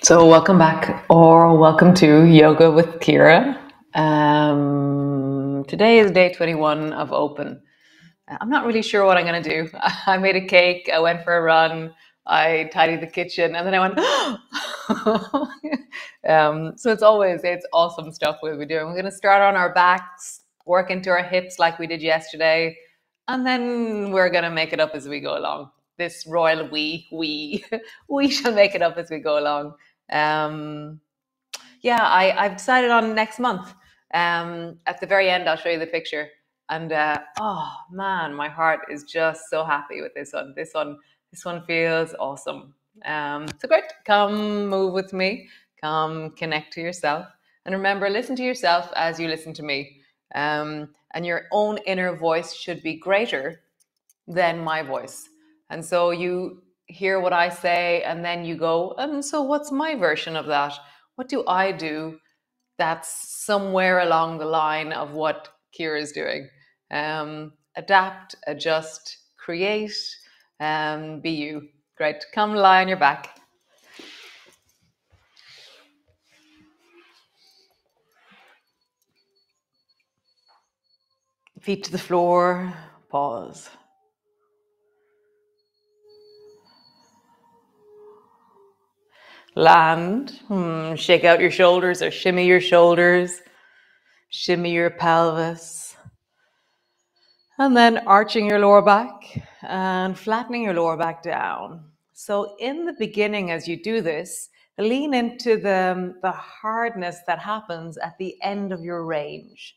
So welcome back, or welcome to Yoga with Ciara. Today is day 21 of Open. I'm not really sure what I'm going to do. I made a cake, I went for a run, I tidied the kitchen, and then I went, so it's awesome stuff we'll be doing. We're going to start on our backs, work into our hips like we did yesterday, and then we're going to make it up as we go along. This royal we shall make it up as we go along. I've decided on next month. At the very end, I'll show you the picture. And oh man, my heart is just so happy with this one. This one feels awesome. So great. Come move with me. Come connect to yourself. And remember, listen to yourself as you listen to me. And your own inner voice should be greater than my voice. And so you hear what I say, and then you go, and so what's my version of that? What do I do that's somewhere along the line of what Ciara is doing? Adapt, adjust, create, be you. Great. Come lie on your back. Feet to the floor. Pause. Land. Shake out your shoulders or shimmy your shoulders. Shimmy your pelvis. And then arching your lower back and flattening your lower back down. So in the beginning, as you do this, lean into the hardness that happens at the end of your range.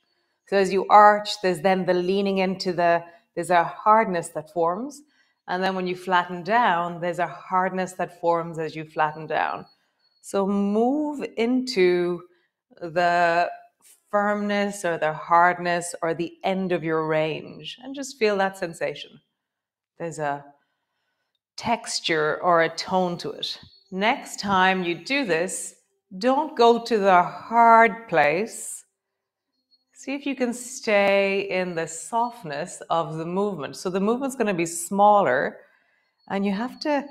So as you arch, there's then the leaning into there's a hardness that forms. And then when you flatten down, there's a hardness that forms as you flatten down. So move into the firmness or the hardness or the end of your range and just feel that sensation. There's a texture or a tone to it. Next time you do this, don't go to the hard place. See if you can stay in the softness of the movement. So the movement's going to be smaller, and you have to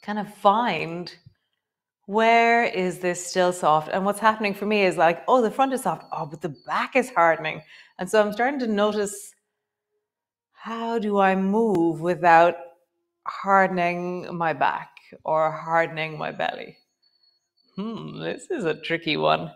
kind of find, where is this still soft? And what's happening for me is like, oh, the front is soft. Oh, but the back is hardening. And so I'm starting to notice, how do I move without hardening my back or hardening my belly? This is a tricky one.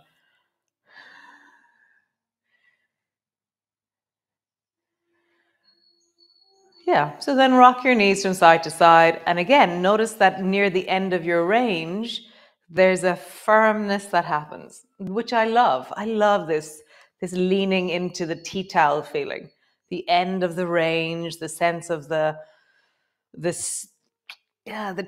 Yeah, so then rock your knees from side to side. And again, notice that near the end of your range, there's a firmness that happens, which I love. I love this leaning into the tea towel feeling, the end of the range, the sense of the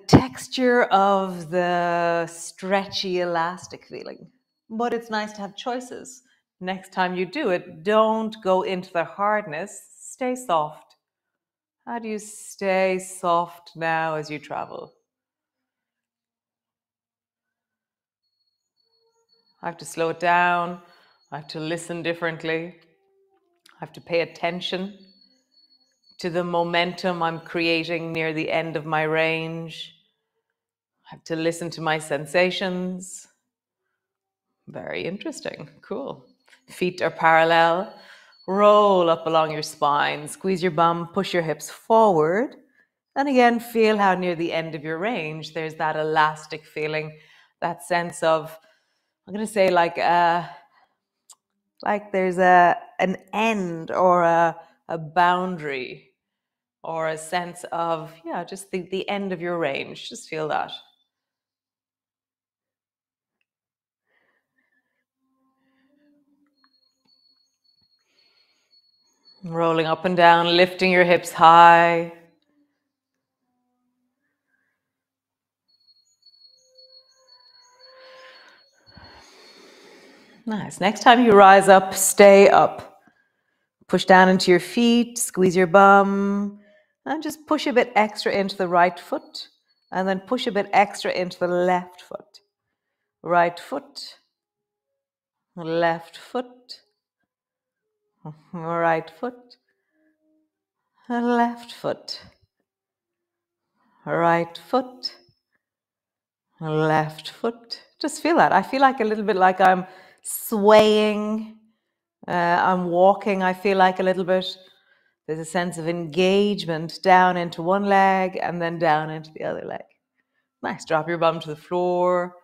texture of the stretchy elastic feeling. But it's nice to have choices. Next time you do it, don't go into the hardness, stay soft. How do you stay soft now as you travel? I have to slow it down. I have to listen differently. I have to pay attention to the momentum I'm creating near the end of my range. I have to listen to my sensations. Very interesting. Cool. Feet are parallel. Roll up along your spine. Squeeze your bum. Push your hips forward. And again, feel how near the end of your range, there's that elastic feeling, that sense of, I'm going to say like there's an end or a boundary or a sense of, just the end of your range. Just feel that. Rolling up and down, lifting your hips high. Nice. Next time you rise up, stay up. Push down into your feet, squeeze your bum, and just push a bit extra into the right foot, and then push a bit extra into the left foot. Right foot, left foot, right foot, left foot, right foot, Left foot. Just feel that. I feel like a little bit like I'm swaying. I'm walking. I feel like a little bit. There's a sense of engagement down into one leg and then down into the other leg. Nice. Drop your bum to the floor.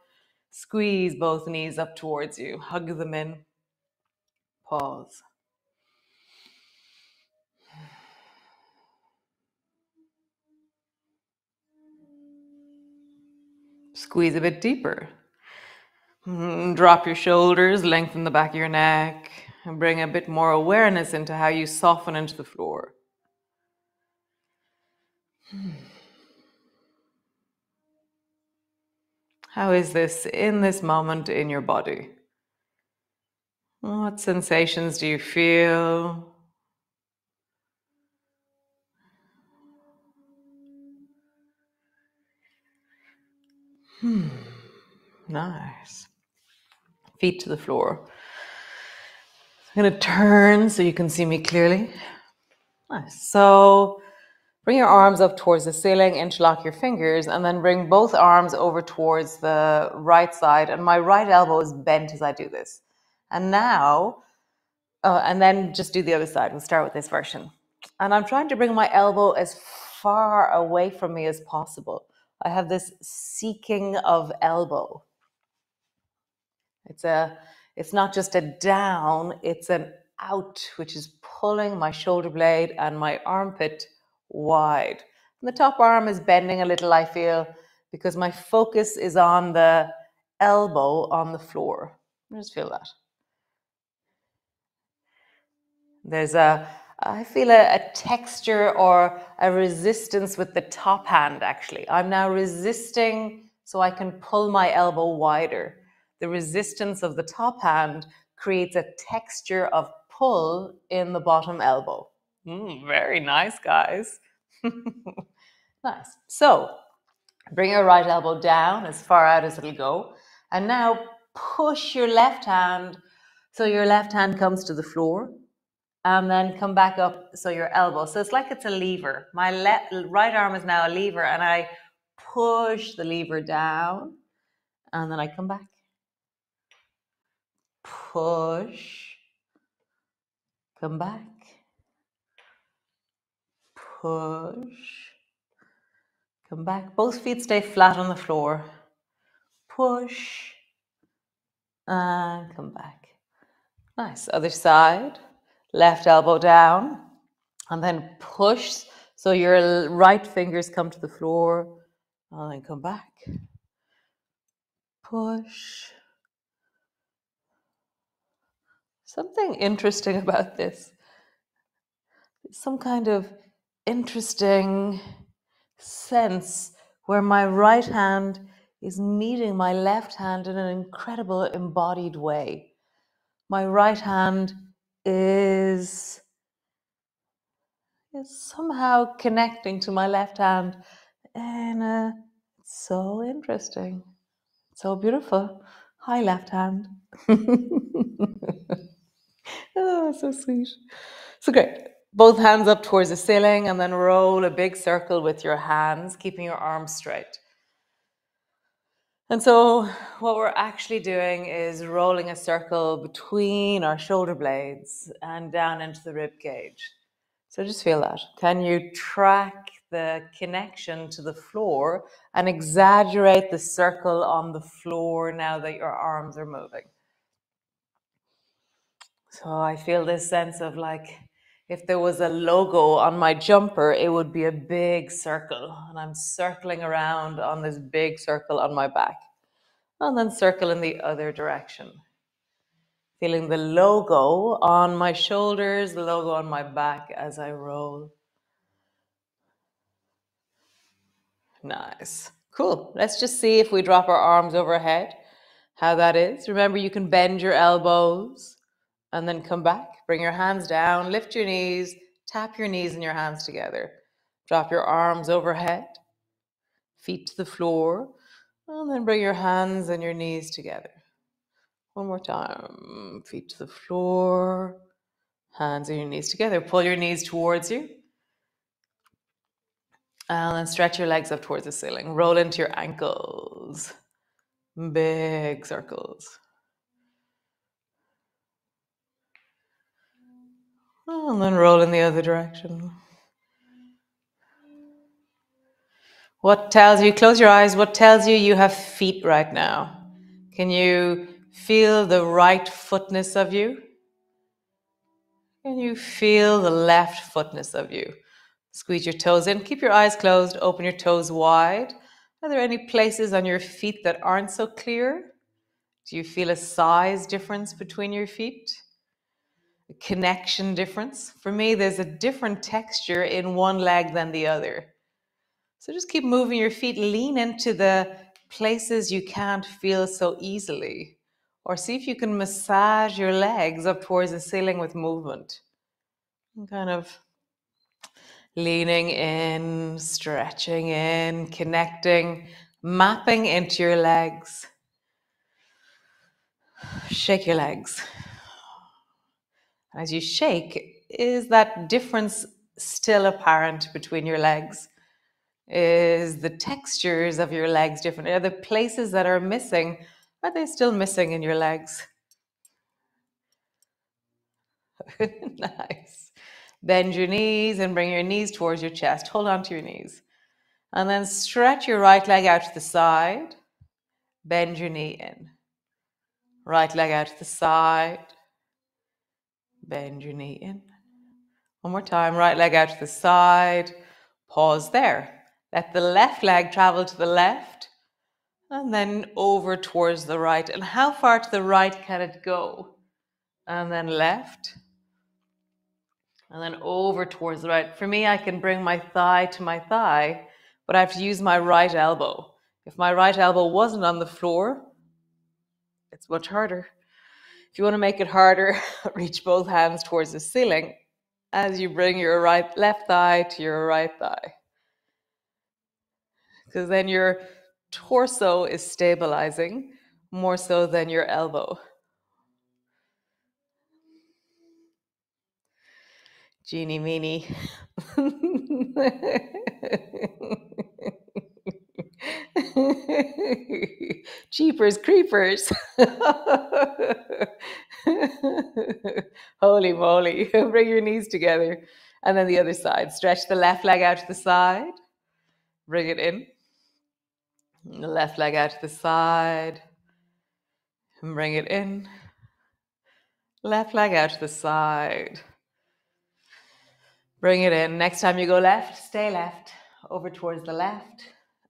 Squeeze both knees up towards you. Hug them in. Pause. Squeeze a bit deeper. Drop your shoulders, lengthen the back of your neck, and bring a bit more awareness into how you soften into the floor. How is this in this moment in your body? What sensations do you feel? Nice. Feet to the floor. I'm going to turn so you can see me clearly. Nice. So bring your arms up towards the ceiling, interlock your fingers, and then bring both arms over towards the right side. And my right elbow is bent as I do this. And now, and then just do the other side. We'll start with this version. And I'm trying to bring my elbow as far away from me as possible. I have this seeking of elbow. It's not just a down, it's an out, which is pulling my shoulder blade and my armpit wide. And the top arm is bending a little, I feel, because my focus is on the elbow on the floor. I just feel that. I feel a texture or a resistance with the top hand, actually. I'm now resisting so I can pull my elbow wider. The resistance of the top hand creates a texture of pull in the bottom elbow. Very nice, guys. Nice. So bring your right elbow down as far out as it'll go. And now push your left hand so your left hand comes to the floor. And then come back up so your elbow. So it's like it's a lever. My right arm is now a lever and I push the lever down and then I come back. Push. Come back. Push. Come back. Both feet stay flat on the floor. Push. And come back. Nice. Other side. Left elbow down. And then push so your right fingers come to the floor. And then come back. Push. Something interesting about this. Some kind of interesting sense where my right hand is meeting my left hand in an incredible embodied way. My right hand is somehow connecting to my left hand, and it's so interesting, so beautiful. Hi, left hand. Oh, so sweet. So great. Both hands up towards the ceiling and then roll a big circle with your hands, keeping your arms straight. And so what we're actually doing is rolling a circle between our shoulder blades and down into the rib cage. So just feel that. Can you track the connection to the floor and exaggerate the circle on the floor now that your arms are moving? So I feel this sense of like, if there was a logo on my jumper, it would be a big circle. And I'm circling around on this big circle on my back. And then circle in the other direction. Feeling the logo on my shoulders, the logo on my back as I roll. Nice. Cool. Let's just see if we drop our arms overhead, how that is. Remember, you can bend your elbows and then come back. Bring your hands down, lift your knees, tap your knees and your hands together. Drop your arms overhead, feet to the floor, and then bring your hands and your knees together. One more time. Feet to the floor, hands and your knees together. Pull your knees towards you. And then stretch your legs up towards the ceiling. Roll into your ankles. Big circles. And then roll in the other direction. What tells you, close your eyes, what tells you you have feet right now? Can you feel the right footness of you? Can you feel the left footness of you? Squeeze your toes in, keep your eyes closed, open your toes wide. Are there any places on your feet that aren't so clear? Do you feel a size difference between your feet? A connection difference? For me, there's a different texture in one leg than the other. So just keep moving your feet, lean into the places you can't feel so easily. Or see if you can massage your legs up towards the ceiling with movement. And kind of leaning in, stretching in, connecting, mapping into your legs. Shake your legs. As you shake, is that difference still apparent between your legs? Is the textures of your legs different? Are the places that are missing, are they still missing in your legs? Nice. Bend your knees and bring your knees towards your chest. Hold on to your knees. And then stretch your right leg out to the side. Bend your knee in. Right leg out to the side. Bend your knee in. One more time. Right leg out to the side. Pause there. Let the left leg travel to the left and then over towards the right. And how far to the right can it go? And then left. And then over towards the right. For me, I can bring my thigh to my thigh, but I have to use my right elbow. If my right elbow wasn't on the floor, it's much harder. If you want to make it harder, reach both hands towards the ceiling as you bring your left thigh to your right thigh. Because then your torso is stabilizing more so than your elbow. Genie meanie. Jeepers creepers. Holy moly. Bring your knees together. And then the other side. Stretch the left leg out to the side. Bring it in. And the left leg out to the side. And bring it in. Left leg out to the side. Bring it in. Next time you go left, stay left. Over towards the left.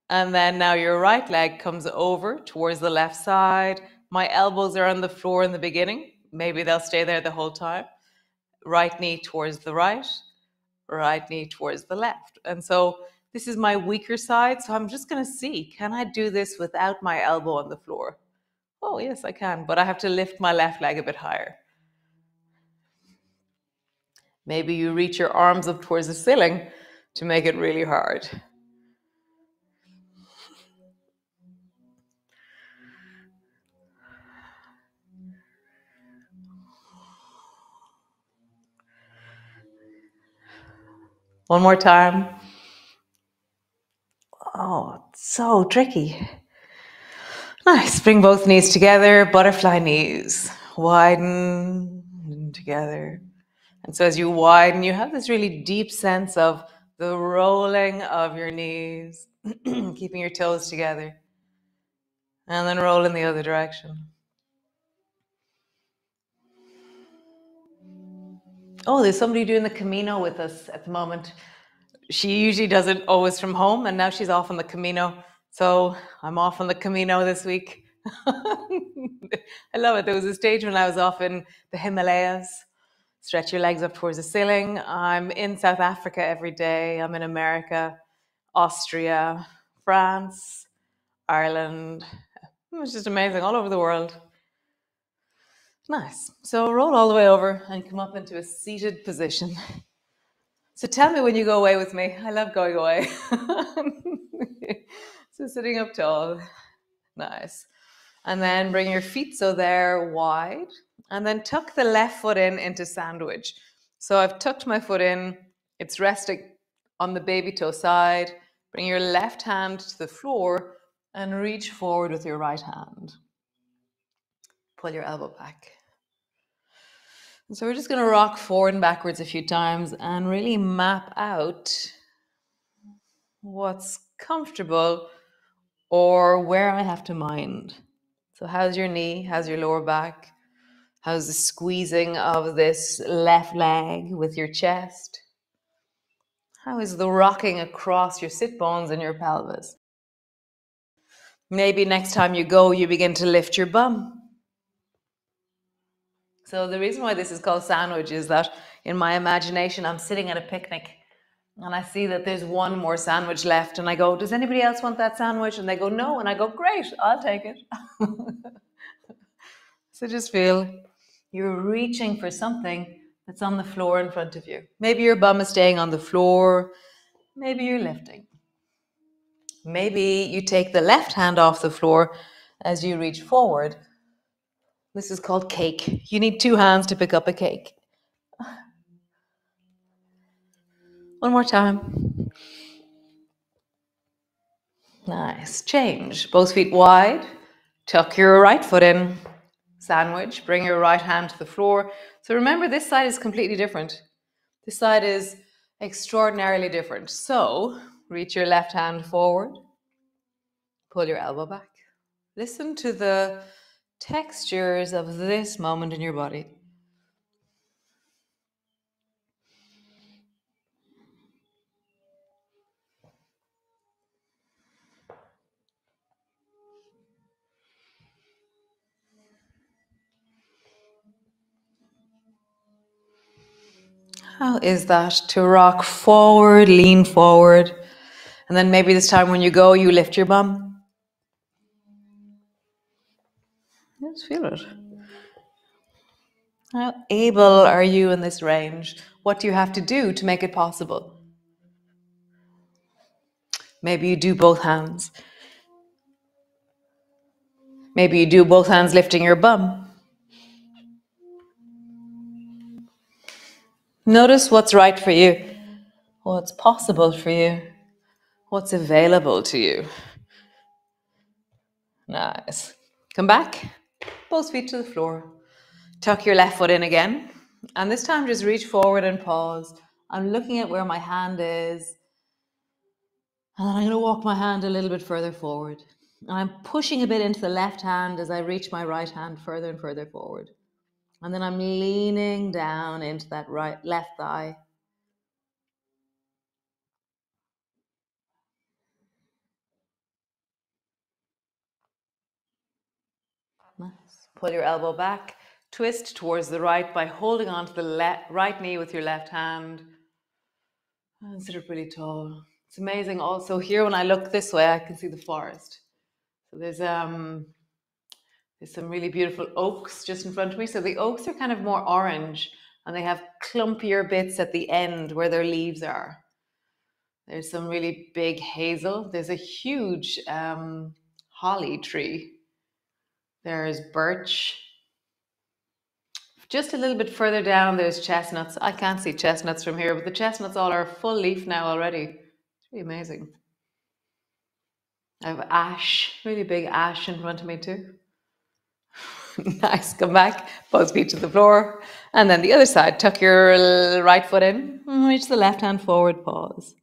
And then now your right leg comes over towards the left side. My elbows are on the floor in the beginning. Maybe they'll stay there the whole time. Right knee towards the right. Right knee towards the left. And so this is my weaker side. So I'm just going to see, can I do this without my elbow on the floor? Oh, yes, I can. But I have to lift my left leg a bit higher. Maybe you reach your arms up towards the ceiling to make it really hard. One more time. Oh, it's so tricky. Nice. Bring both knees together, butterfly knees. Widen together. And so as you widen, you have this really deep sense of the rolling of your knees, keeping your toes together. And then roll in the other direction. Oh, there's somebody doing the Camino with us at the moment. She usually does it always from home, and now she's off on the Camino. So I'm off on the Camino this week. I love it. There was a stage when I was off in the Himalayas. Stretch your legs up towards the ceiling. I'm in South Africa every day. I'm in America, Austria, France, Ireland. It was just amazing, all over the world. Nice. So roll all the way over and come up into a seated position. So tell me when you go away with me. I love going away. So sitting up tall. Nice. And then bring your feet so they're wide. And then tuck the left foot in into sandwich. So I've tucked my foot in. It's resting on the baby toe side. Bring your left hand to the floor. and reach forward with your right hand. Pull your elbow back. And so we're just going to rock forward and backwards a few times and really map out what's comfortable or where I have to mind. So how's your knee? How's your lower back? How's the squeezing of this left leg with your chest? How is the rocking across your sit bones and your pelvis? Maybe next time you go, you begin to lift your bum. So the reason why this is called sandwich is that in my imagination, I'm sitting at a picnic and I see that there's one more sandwich left. And I go, does anybody else want that sandwich? And they go, no. And I go, great, I'll take it. So just feel you're reaching for something that's on the floor in front of you. Maybe your bum is staying on the floor. Maybe you're lifting. Maybe you take the left hand off the floor as you reach forward. This is called cake. You need 2 hands to pick up a cake. One more time. Nice. Change. Both feet wide. Tuck your right foot in. Sandwich. Bring your right hand to the floor. So remember, this side is completely different. This side is extraordinarily different. So reach your left hand forward. Pull your elbow back. Listen to the textures of this moment in your body. How is that to rock forward, lean forward, and then maybe this time when you go, you lift your bum? Just feel it. How able are you in this range? What do you have to do to make it possible? Maybe you do both hands. Maybe you do both hands lifting your bum. Notice what's right for you, what's possible for you, what's available to you. Nice. Come back, both feet to the floor. Tuck your left foot in again. And this time just reach forward and pause. I'm looking at where my hand is. And then I'm going to walk my hand a little bit further forward. And I'm pushing a bit into the left hand as I reach my right hand further and further forward. And then I'm leaning down into that left thigh. Nice. Pull your elbow back. Twist towards the right by holding onto the right knee with your left hand. And sit up really tall. It's amazing also here when I look this way, I can see the forest. So there's some really beautiful oaks just in front of me. So the oaks are kind of more orange and they have clumpier bits at the end where their leaves are. There's some really big hazel. There's a huge holly tree. There's birch. Just a little bit further down, there's chestnuts. I can't see chestnuts from here, but the chestnuts all are full leaf now already. It's really amazing. I have ash, really big ash in front of me too. Nice. Come back, both feet to the floor. And then the other side, tuck your right foot in, reach the left hand forward, pause.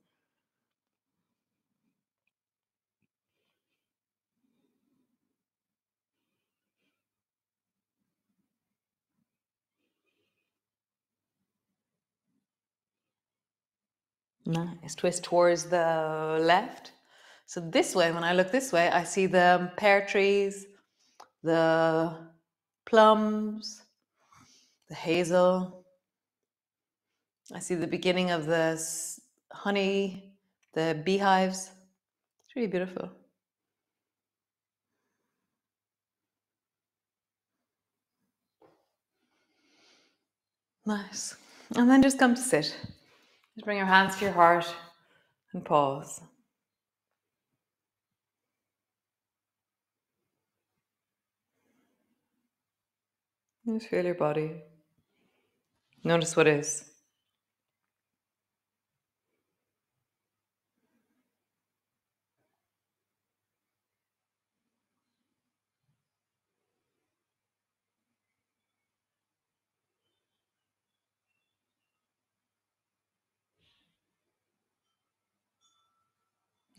Nice. Twist towards the left. So this way, when I look this way, I see the pear trees, the plums, the hazel. I see the beginning of the honey, the beehives. It's really beautiful. Nice. And then just come to sit. Just bring your hands to your heart and pause. Just feel your body. Notice what is.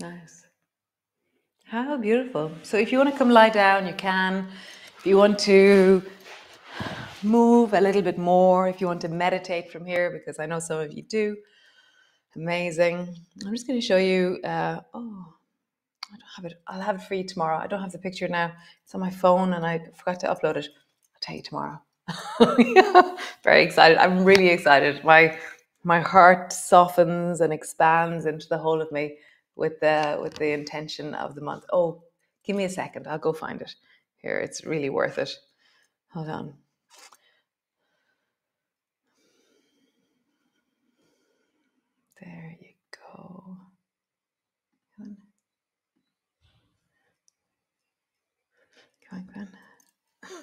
Nice. How beautiful. So if you want to come lie down, you can. If you want to move a little bit more, if you want to meditate from here, because I know some of you do, amazing. I'm just going to show you. I don't have it. I'll have it for you tomorrow. I don't have the picture now. It's on my phone and I forgot to upload it. I'll tell you tomorrow. Yeah, very excited. I'm really excited. My heart softens and expands into the whole of me with the intention of the month. Oh, give me a second. I'll go find it. Here, it's really worth it. Hold on. There you go. Come on, come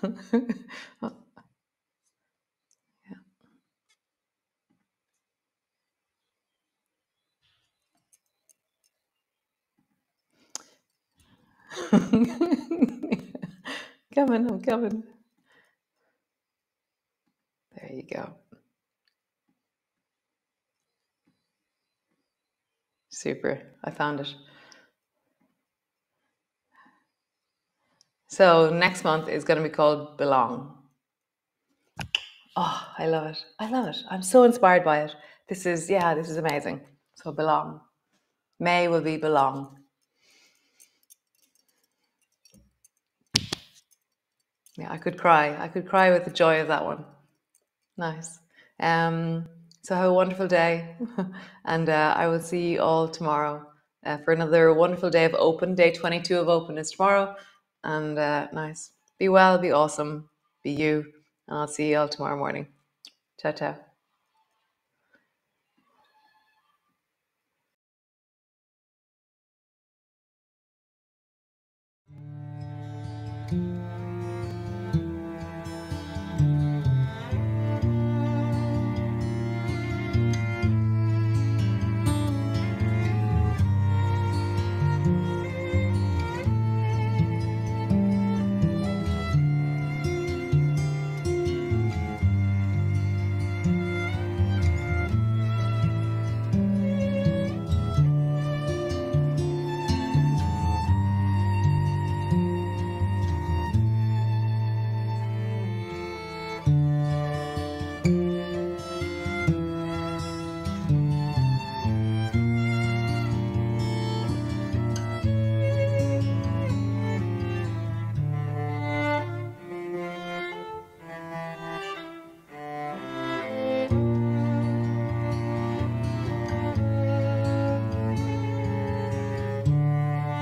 on. Oh, yeah. Coming, I'm coming. There you go. Super. I found it. So next month is going to be called Belong. Oh, I love it. I love it. I'm so inspired by it. This is amazing. So Belong. May will be Belong. Yeah, I could cry. I could cry with the joy of that one. Nice. Um, so have a wonderful day. And I will see you all tomorrow for another wonderful day of Open. Day 22 of Open is tomorrow. And nice. Be well, be awesome, be you. And I'll see you all tomorrow morning. Ciao, ciao.